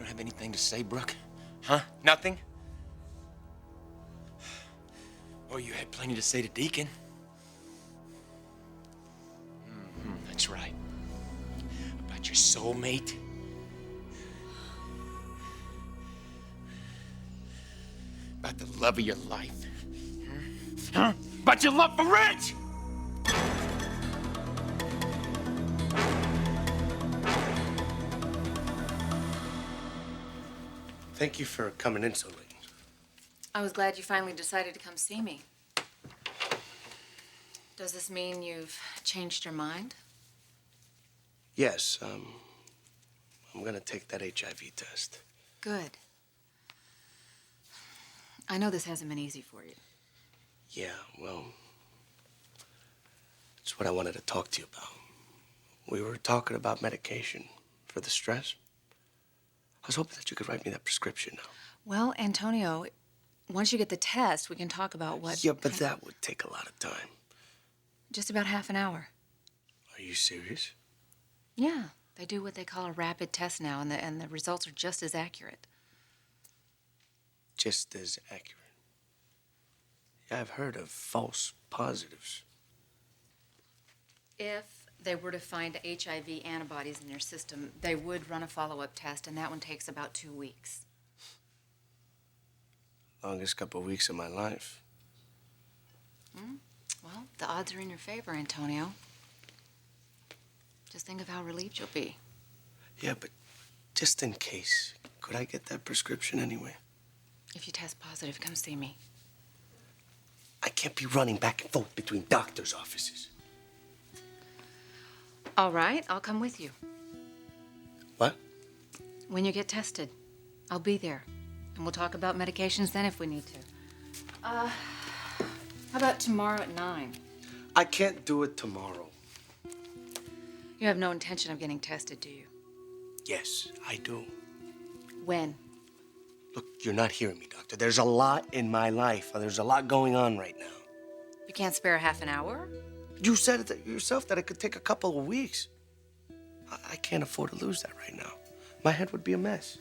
don't have anything to say, Brooke? Huh? Nothing? Oh, you had plenty to say to Deacon. That's right. About your soulmate. About the love of your life. Huh? About your love for Rich! Thank you for coming in so late. I was glad you finally decided to come see me. Does this mean you've changed your mind? Yes, I'm gonna take that HIV test. Good. I know this hasn't been easy for you. Yeah, well, it's what I wanted to talk to you about. We were talking about medication for the stress. I was hoping that you could write me that prescription now. Well, Antonio, once you get the test, we can talk about what... Yeah, but that would take a lot of time. Just about half an hour. Are you serious? Yeah, they do what they call a rapid test now, and the results are just as accurate. Just as accurate. Yeah, I've heard of false positives. If they were to find HIV antibodies in your system, they would run a follow-up test, and that one takes about 2 weeks. Longest couple of weeks of my life. Well, the odds are in your favor, Antonio. Just think of how relieved you'll be. Yeah, but just in case, could I get that prescription anyway? If you test positive, come see me. I can't be running back and forth between doctors' offices. All right, I'll come with you. What? When you get tested, I'll be there. And we'll talk about medications then if we need to. How about tomorrow at 9? I can't do it tomorrow. You have no intention of getting tested, do you? Yes, I do. When? Look, you're not hearing me, doctor. There's a lot in my life. There's a lot going on right now. You can't spare half an hour? You said it yourself that it could take a couple of weeks. I can't afford to lose that right now. My head would be a mess.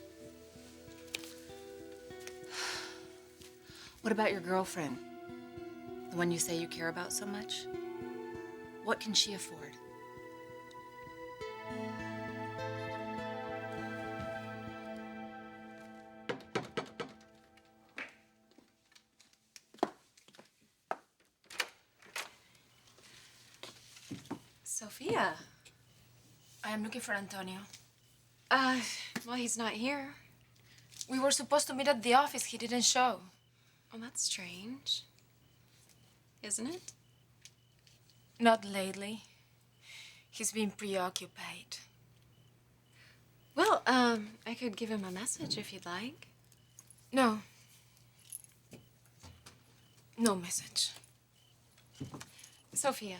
What about your girlfriend? The one you say you care about so much? What can she afford? Sophia, I am looking for Antonio. Well, he's not here. We were supposed to meet at the office. He didn't show. Oh, that's strange. Isn't it? Not lately. He's been preoccupied. Well, I could give him a message if you'd like. No. No message. Sophia,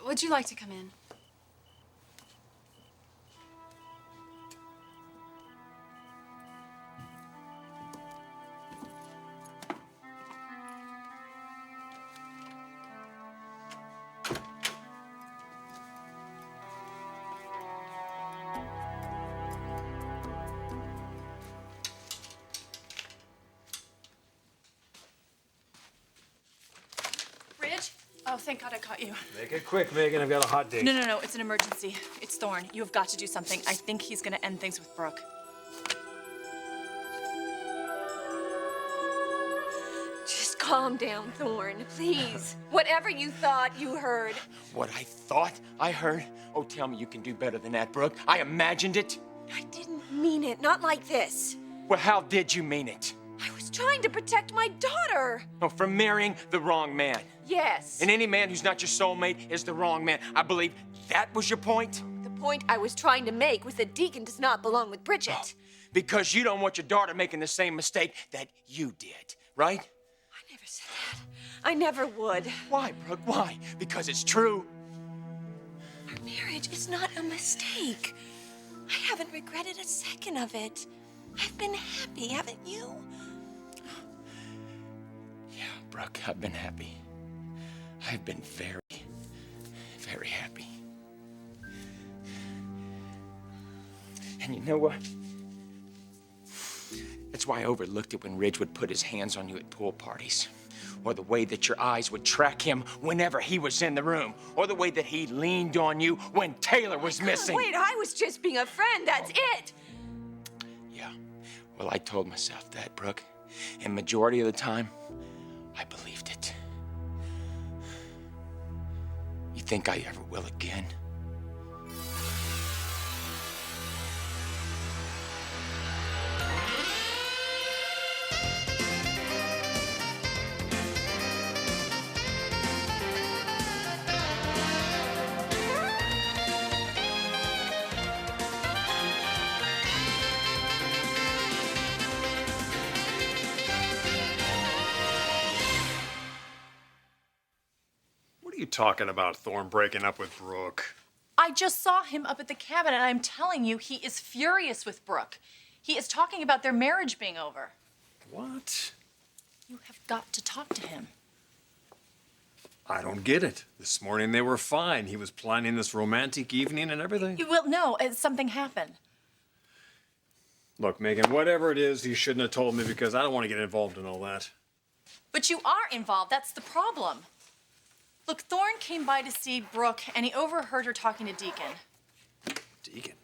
would you like to come in? Oh, thank God I caught you. Make it quick, Megan. I've got a hot date. No. It's an emergency. It's Thorne. You have got to do something. I think he's gonna end things with Brooke. Just calm down, Thorne, please. Whatever you thought you heard. What I thought I heard? Oh, tell me you can do better than that, Brooke. I imagined it. I didn't mean it. Not like this. Well, how did you mean it? I was trying to protect my daughter. Oh, from marrying the wrong man. Yes. And any man who's not your soulmate is the wrong man. I believe that was your point? The point I was trying to make was that Deacon does not belong with Bridget. Oh, because you don't want your daughter making the same mistake that you did, right? I never said that. I never would. Why, Brooke? Why? Because it's true. Our marriage is not a mistake. I haven't regretted a second of it. I've been happy, haven't you? Yeah, Brooke, I've been happy. I've been very, very happy. And you know what? That's why I overlooked it when Ridge would put his hands on you at pool parties. Or the way that your eyes would track him whenever he was in the room. Or the way that he leaned on you when Taylor was missing. Wait, I was just being a friend, that's it. Yeah, well, I told myself that, Brooke. And majority of the time, I believed it. You think I ever will again? What are you talking about, Thorne breaking up with Brooke? I just saw him up at the cabin, and I'm telling you, he is furious with Brooke. He is talking about their marriage being over. What? You have got to talk to him. I don't get it. This morning they were fine. He was planning this romantic evening and everything. You will no, something happened. Look, Megan, whatever it is, you shouldn't have told me because I don't want to get involved in all that. But you are involved. That's the problem. Look, Thorne came by to see Brooke, and he overheard her talking to Deacon. Deacon?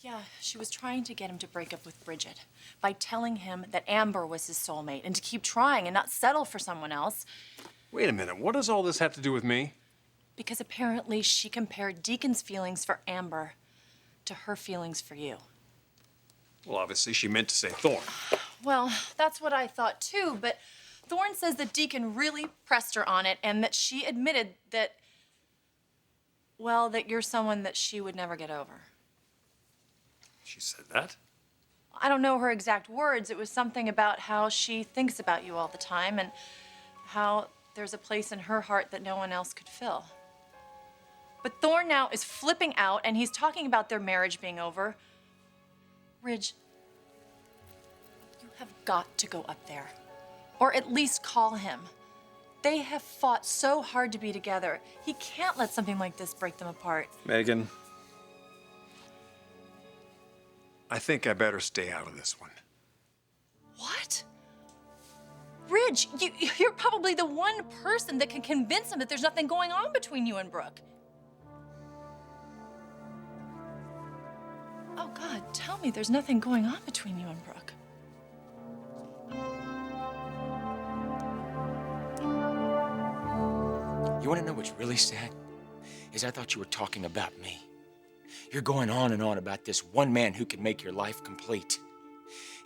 Yeah, she was trying to get him to break up with Bridget by telling him that Amber was his soulmate and to keep trying and not settle for someone else. Wait a minute. What does all this have to do with me? Because apparently she compared Deacon's feelings for Amber to her feelings for you. Well, obviously she meant to say Thorne. Well, that's what I thought too, but Thorne says that Deacon really pressed her on it and that she admitted that, well, that you're someone that she would never get over. She said that? I don't know her exact words. It was something about how she thinks about you all the time and how there's a place in her heart that no one else could fill. But Thorne now is flipping out and he's talking about their marriage being over. Ridge, you have got to go up there. Or at least call him. They have fought so hard to be together. He can't let something like this break them apart. Megan, I think I better stay out of this one. What? Ridge, you're probably the one person that can convince him that there's nothing going on between you and Brooke. Oh, God, tell me there's nothing going on between you and Brooke. You want to know what's really sad? Is I thought you were talking about me. You're going on and on about this one man who can make your life complete.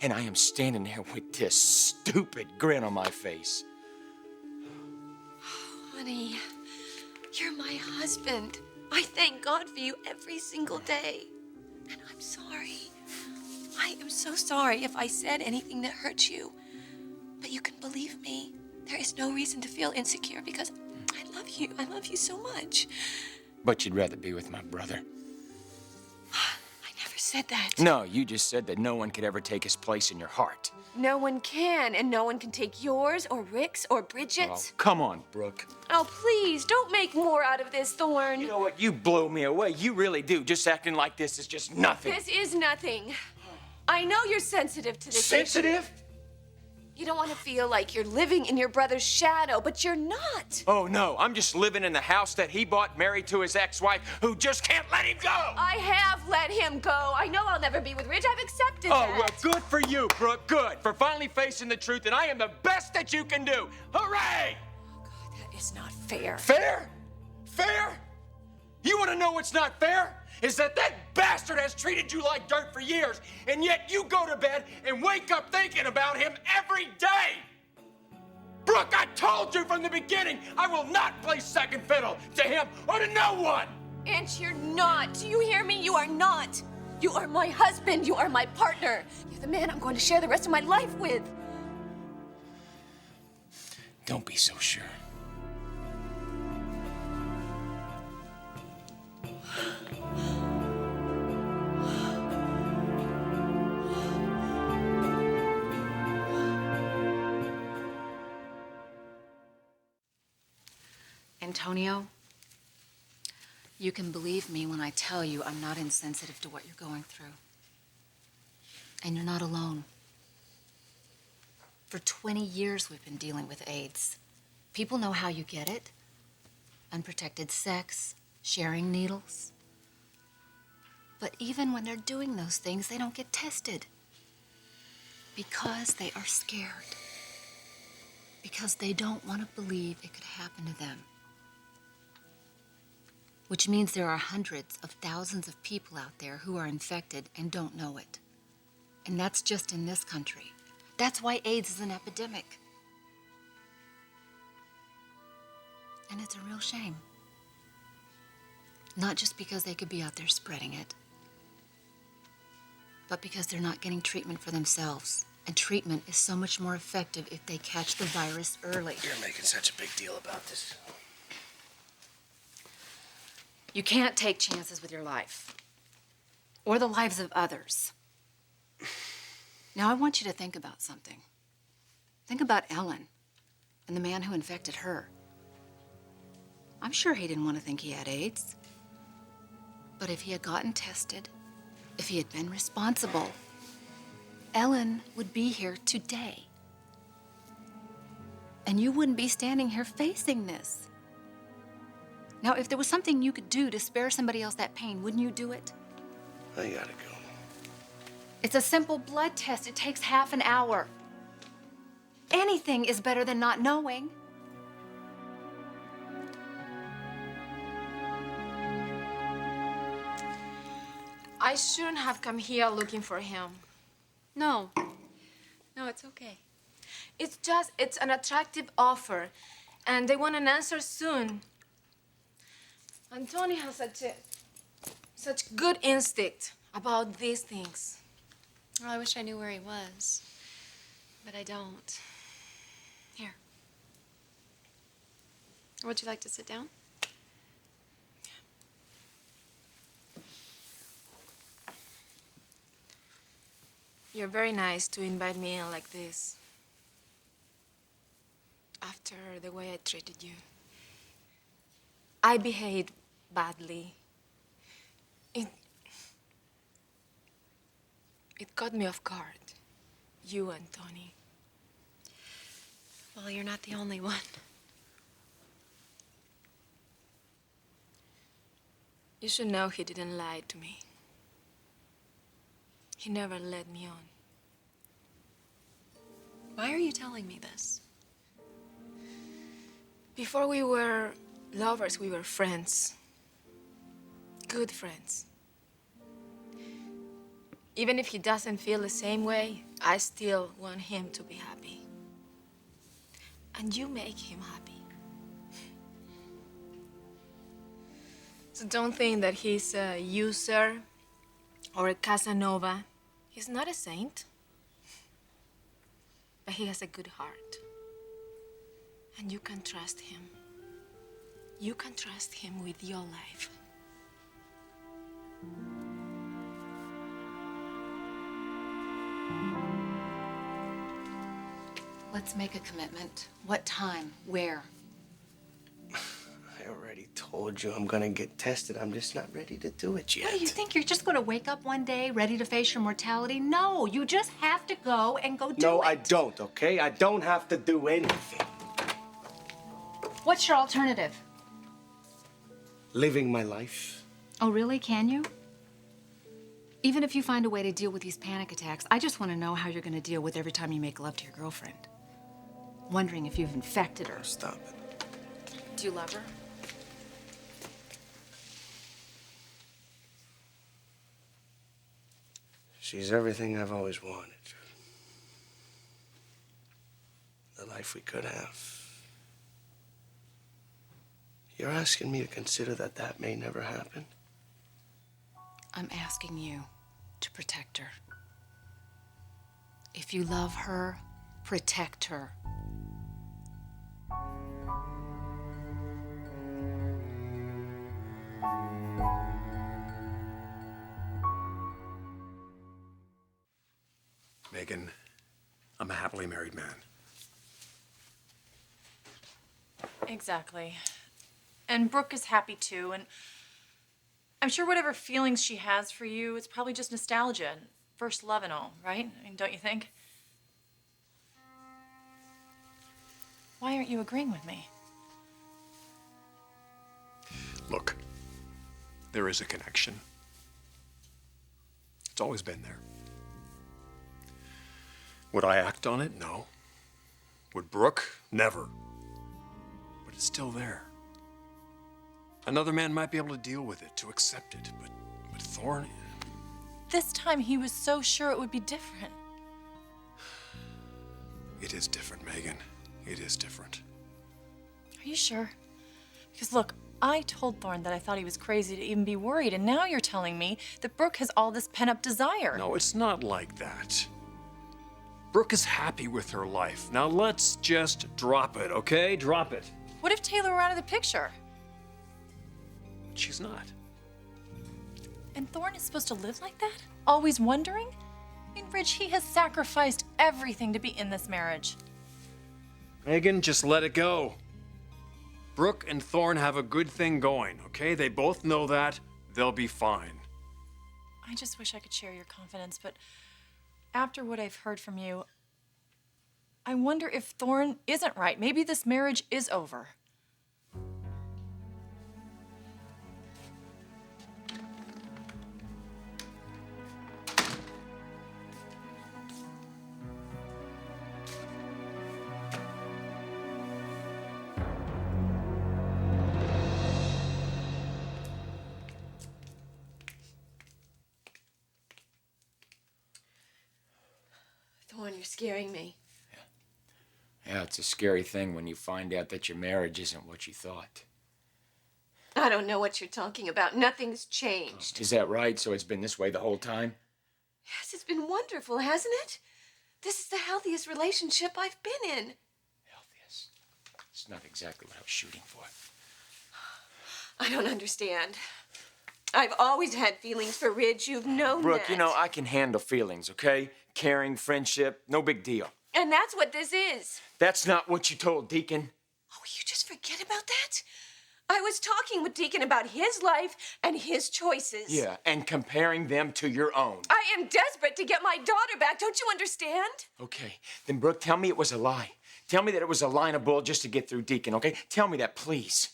And I am standing there with this stupid grin on my face. Honey, you're my husband. I thank God for you every single day. And I'm sorry. I am so sorry if I said anything that hurt you. But you can believe me. There is no reason to feel insecure because I love you. I love you so much. But you'd rather be with my brother. I never said that. No, you just said that no one could ever take his place in your heart. No one can, and no one can take yours or Rick's or Bridget's. Oh, come on, Brooke. Oh, please, don't make more out of this, Thorne. You know what? You blow me away. You really do. Just acting like this is just nothing. This is nothing. I know you're sensitive to this. Sensitive? You don't want to feel like you're living in your brother's shadow, but you're not. Oh, no. I'm just living in the house that he bought, married to his ex-wife, who just can't let him go. I have let him go. I know I'll never be with Ridge. I've accepted that. Oh, well, good for you, Brooke. Good. For finally facing the truth, and I am the best that you can do. Hooray! Oh, God, that is not fair. Fair? Fair? You want to know what's not fair? Is that bastard has treated you like dirt for years, and yet you go to bed and wake up thinking about him every day. Brooke, I told you from the beginning, I will not play second fiddle to him or to no one. And you're not. Do you hear me? You are not. You are my husband. You are my partner. You're the man I'm going to share the rest of my life with. Don't be so sure. Antonio, You can believe me when I tell you I'm not insensitive to what you're going through. And you're not alone. For 20 years, we've been dealing with AIDS. People know how you get it. Unprotected sex, sharing needles. But even when they're doing those things, they don't get tested. Because they are scared. Because they don't want to believe it could happen to them. Which means there are hundreds of thousands of people out there who are infected and don't know it. And that's just in this country. That's why AIDS is an epidemic. And it's a real shame. Not just because they could be out there spreading it, but because they're not getting treatment for themselves. And treatment is so much more effective if they catch the virus early. You're making such a big deal about this. You can't take chances with your life. Or the lives of others. Now, I want you to think about something. Think about Ellen and the man who infected her. I'm sure he didn't want to think he had AIDS. But if he had gotten tested, if he had been responsible, Ellen would be here today. And you wouldn't be standing here facing this. Now, if there was something you could do to spare somebody else that pain, wouldn't you do it? I gotta go. It's a simple blood test. It takes half an hour. Anything is better than not knowing. I shouldn't have come here looking for him. No. No, it's okay. It's an attractive offer, and they want an answer soon. And Tony has such good instinct about these things. Well, I wish I knew where he was, but I don't. Here. Would you like to sit down? You're very nice to invite me in like this. After the way I treated you. I behaved badly. It caught me off guard. You and Tony. Well, you're not the only one. You should know he didn't lie to me. He never led me on. Why are you telling me this? Before we were lovers, we were friends. Good friends. Even if he doesn't feel the same way, I still want him to be happy. And you make him happy. So don't think that he's a user or a Casanova. He's not a saint. But he has a good heart. And you can trust him. You can trust him with your life. Let's make a commitment. What time? Where? I already told you I'm gonna get tested. I'm just not ready to do it yet. What do you think? You're just going to wake up one day ready to face your mortality? No, you just have to go and go do it. No, I don't, okay? I don't have to do anything. What's your alternative? Living my life. Oh, really? Can you? Even if you find a way to deal with these panic attacks, I just want to know how you're going to deal with every time you make love to your girlfriend. Wondering if you've infected her. Stop it. Do you love her? She's everything I've always wanted. The life we could have. You're asking me to consider that may never happen? I'm asking you to protect her. If you love her, protect her. Megan, I'm a happily married man. Exactly. And Brooke is happy too, and I'm sure whatever feelings she has for you, it's probably just nostalgia and first love and all, right? I mean, don't you think? Why aren't you agreeing with me? Look, there is a connection. It's always been there. Would I act on it? No. Would Brooke? Never. But it's still there. Another man might be able to deal with it, to accept it, but Thorne... This time he was so sure it would be different. It is different, Megan. It is different. Are you sure? Because look, I told Thorne that I thought he was crazy to even be worried, and now you're telling me that Brooke has all this pent-up desire. No, it's not like that. Brooke is happy with her life. Now let's just drop it, okay? Drop it. What if Taylor were out of the picture? She's not. And Thorne is supposed to live like that? Always wondering? I mean, Ridge, he has sacrificed everything to be in this marriage. Megan, just let it go. Brooke and Thorne have a good thing going, okay? They both know that. They'll be fine. I just wish I could share your confidence, but after what I've heard from you, I wonder if Thorne isn't right. Maybe this marriage is over. Thorne, you're scaring me. Yeah, it's a scary thing when you find out that your marriage isn't what you thought. I don't know what you're talking about. Nothing's changed. Is that right? So it's been this way the whole time? Yes, it's been wonderful, hasn't it? This is the healthiest relationship I've been in. Healthiest. It's not exactly what I was shooting for. I don't understand. I've always had feelings for Ridge. You've known Brooke, that. you know, I can handle feelings, okay? Caring, friendship, no big deal. And that's what this is. That's not what you told Deacon. Oh, you just forget about that? I was talking with Deacon about his life and his choices. Yeah, and comparing them to your own. I am desperate to get my daughter back. Don't you understand? Okay, then Brooke, tell me it was a lie. Tell me that it was a line of bull just to get through Deacon, okay? Tell me that, please.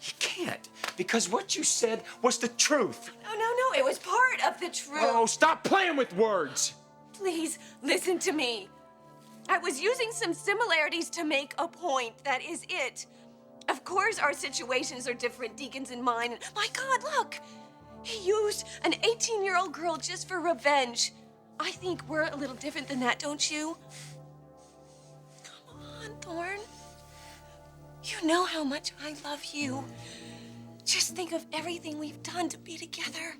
You can't, because what you said was the truth. No, it was part of the truth. Oh, stop playing with words. Please, listen to me. I was using some similarities to make a point. That is it. Of course, our situations are different, Deacon's and mine. And my God, look. He used an 18-year-old girl just for revenge. I think we're a little different than that, don't you? Come on, Thorne. You know how much I love you. Just think of everything we've done to be together.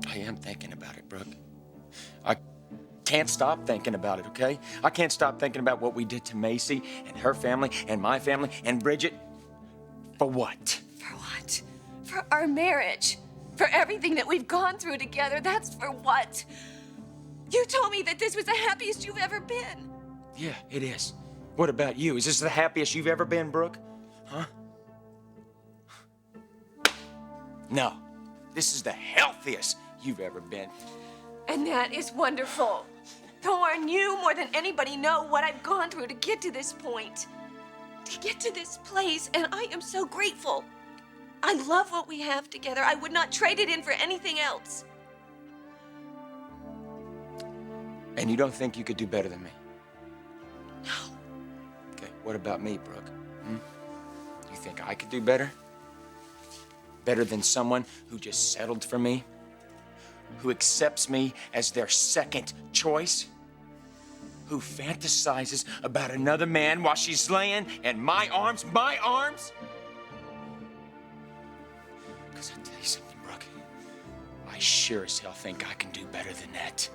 I am thinking about it, Brooke. I can't stop thinking about it, okay? I can't stop thinking about what we did to Macy and her family and my family and Bridget. For what? For what? For our marriage. For everything that we've gone through together. That's for what? You told me that this was the happiest you've ever been. Yeah, it is. What about you? Is this the happiest you've ever been, Brooke? Huh? No. This is the healthiest you've ever been. And that is wonderful. Thorne, you more than anybody know what I've gone through to get to this point. To get to this place, and I am so grateful. I love what we have together. I would not trade it in for anything else. And you don't think you could do better than me? No. Okay, what about me, Brooke? You think I could do better? Better than someone who just settled for me? Who accepts me as their second choice? Who fantasizes about another man while she's laying in my arms? My arms? Because I'll tell you something, Brooke. I sure as hell think I can do better than that.